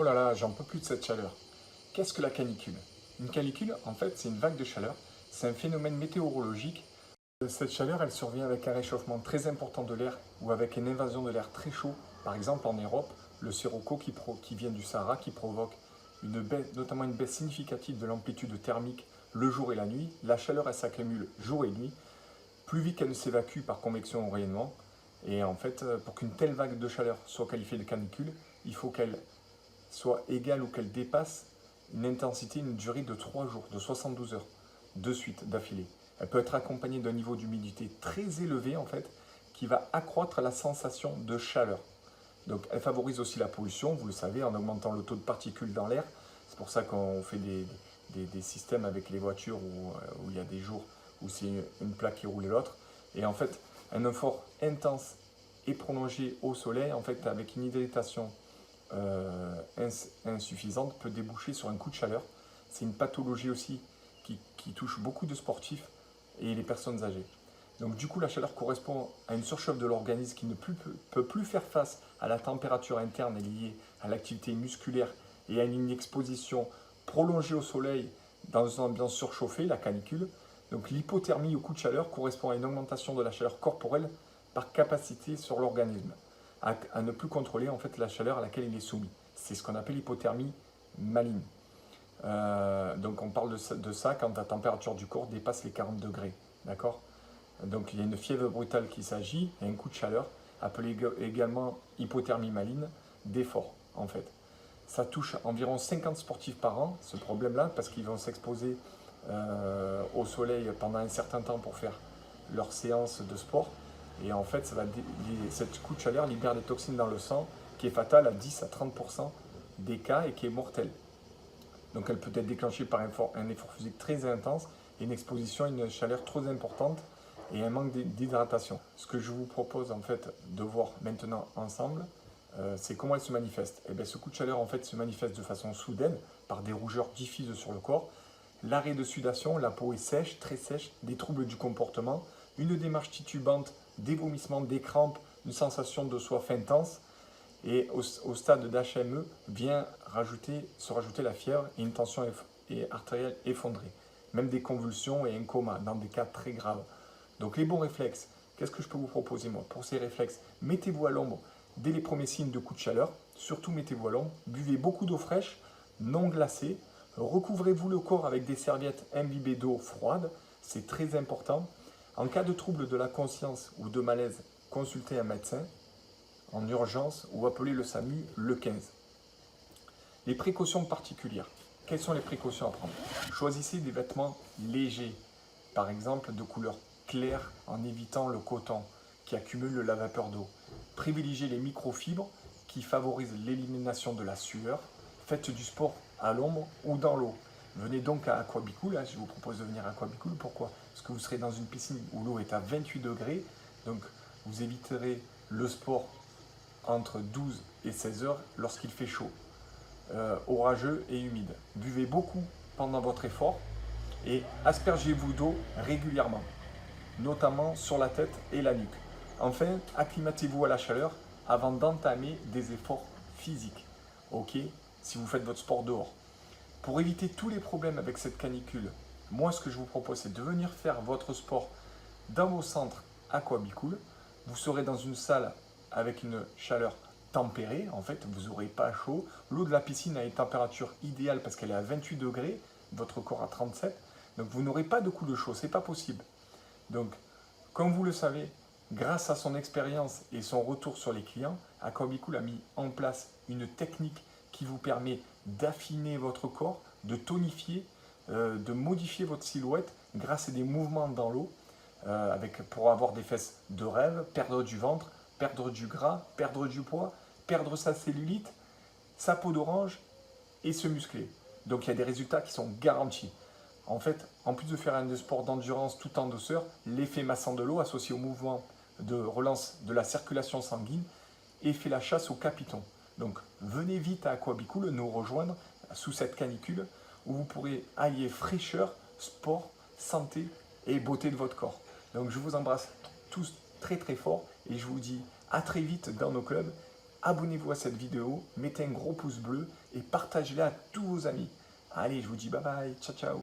Oh là là, j'en peux plus de cette chaleur. Qu'est-ce que la canicule? Une canicule, en fait, c'est une vague de chaleur. C'est un phénomène météorologique. Cette chaleur, elle survient avec un réchauffement très important de l'air ou avec une invasion de l'air très chaud. Par exemple, en Europe, le sirocco qui vient du Sahara, qui provoque une baisse, notamment une baisse significative de l'amplitude thermique le jour et la nuit. La chaleur, elle s'accumule jour et nuit, plus vite qu'elle ne s'évacue par convection ou rayonnement. Et en fait, pour qu'une telle vague de chaleur soit qualifiée de canicule, il faut qu'elle soit égale ou qu'elle dépasse une intensité, une durée de 3 jours, de 72 heures, de suite, d'affilée. Elle peut être accompagnée d'un niveau d'humidité très élevé, en fait, qui va accroître la sensation de chaleur. Donc, elle favorise aussi la pollution, vous le savez, en augmentant le taux de particules dans l'air. C'est pour ça qu'on fait des systèmes avec les voitures où il y a des jours où c'est une plaque qui roule et l'autre. Et en fait, un effort intense et prolongé au soleil, en fait, avec une hydratation insuffisante, peut déboucher sur un coup de chaleur. C'est une pathologie aussi qui touche beaucoup de sportifs et les personnes âgées. Donc du coup, la chaleur correspond à une surchauffe de l'organisme qui ne peut plus faire face à la température interne liée à l'activité musculaire et à une exposition prolongée au soleil dans une ambiance surchauffée, la canicule. Donc l'hypothermie au coup de chaleur correspond à une augmentation de la chaleur corporelle par capacité sur l'organisme, à ne plus contrôler en fait la chaleur à laquelle il est soumis. C'est ce qu'on appelle l'hypothermie maligne. Donc on parle de ça quand la température du corps dépasse les 40 degrés. D'accord? Donc il y a une fièvre brutale qui s'agit et un coup de chaleur, appelé également hypothermie maligne, d'effort en fait. Ça touche environ 50 sportifs par an, ce problème-là, parce qu'ils vont s'exposer au soleil pendant un certain temps pour faire leur séance de sport. Et en fait, cette coup de chaleur libère des toxines dans le sang qui est fatale à 10 à 30% des cas et qui est mortelle. Donc elle peut être déclenchée par un effort physique très intense et une exposition à une chaleur trop importante et un manque d'hydratation. Ce que je vous propose en fait de voir maintenant ensemble, c'est comment elle se manifeste. Et bien, ce coup de chaleur en fait se manifeste de façon soudaine par des rougeurs diffuses sur le corps, l'arrêt de sudation, la peau est sèche, très sèche, des troubles du comportement, une démarche titubante, des vomissements, des crampes, une sensation de soif intense. Et au stade d'HME vient se rajouter la fièvre et une tension artérielle effondrée. Même des convulsions et un coma dans des cas très graves. Donc les bons réflexes, qu'est-ce que je peux vous proposer moi? Pour ces réflexes, mettez-vous à l'ombre dès les premiers signes de coup de chaleur. Surtout mettez-vous à l'ombre. Buvez beaucoup d'eau fraîche, non glacée. Recouvrez-vous le corps avec des serviettes imbibées d'eau froide. C'est très important. En cas de trouble de la conscience ou de malaise, consultez un médecin en urgence ou appelez le SAMU le 15. Les précautions particulières. Quelles sont les précautions à prendre? Choisissez des vêtements légers, par exemple de couleur claire en évitant le coton qui accumule la vapeur d'eau. Privilégiez les microfibres qui favorisent l'élimination de la sueur. Faites du sport à l'ombre ou dans l'eau. Venez donc à Aquabicool, je vous propose de venir à Aquabicool. Pourquoi? Parce que vous serez dans une piscine où l'eau est à 28 degrés, donc vous éviterez le sport entre 12 et 16 heures lorsqu'il fait chaud, orageux et humide. Buvez beaucoup pendant votre effort et aspergez-vous d'eau régulièrement, notamment sur la tête et la nuque. Enfin, acclimatez-vous à la chaleur avant d'entamer des efforts physiques, ok, si vous faites votre sport dehors. Pour éviter tous les problèmes avec cette canicule, moi ce que je vous propose c'est de venir faire votre sport dans vos centres Aquabicool. Vous serez dans une salle avec une chaleur tempérée, en fait, vous n'aurez pas chaud. L'eau de la piscine a une température idéale parce qu'elle est à 28 degrés, votre corps à 37. Donc vous n'aurez pas de coup de chaud, c'est pas possible. Donc, comme vous le savez, grâce à son expérience et son retour sur les clients, Aquabicool a mis en place une technique qui vous permet d'affiner votre corps, de tonifier, de modifier votre silhouette grâce à des mouvements dans l'eau, pour avoir des fesses de rêve, perdre du ventre, perdre du gras, perdre du poids, perdre sa cellulite, sa peau d'orange et se muscler. Donc il y a des résultats qui sont garantis. En fait, en plus de faire un sport d'endurance tout en douceur, l'effet massant de l'eau associé au mouvement de relance de la circulation sanguine et fait la chasse aux capitons. Donc venez vite à Aquabicool nous rejoindre sous cette canicule où vous pourrez allier fraîcheur, sport, santé et beauté de votre corps. Donc je vous embrasse tous très très fort et je vous dis à très vite dans nos clubs abonnez-vous à cette vidéo, mettez un gros pouce bleu et partagez-la à tous vos amis. Allez, je vous dis bye bye, ciao ciao.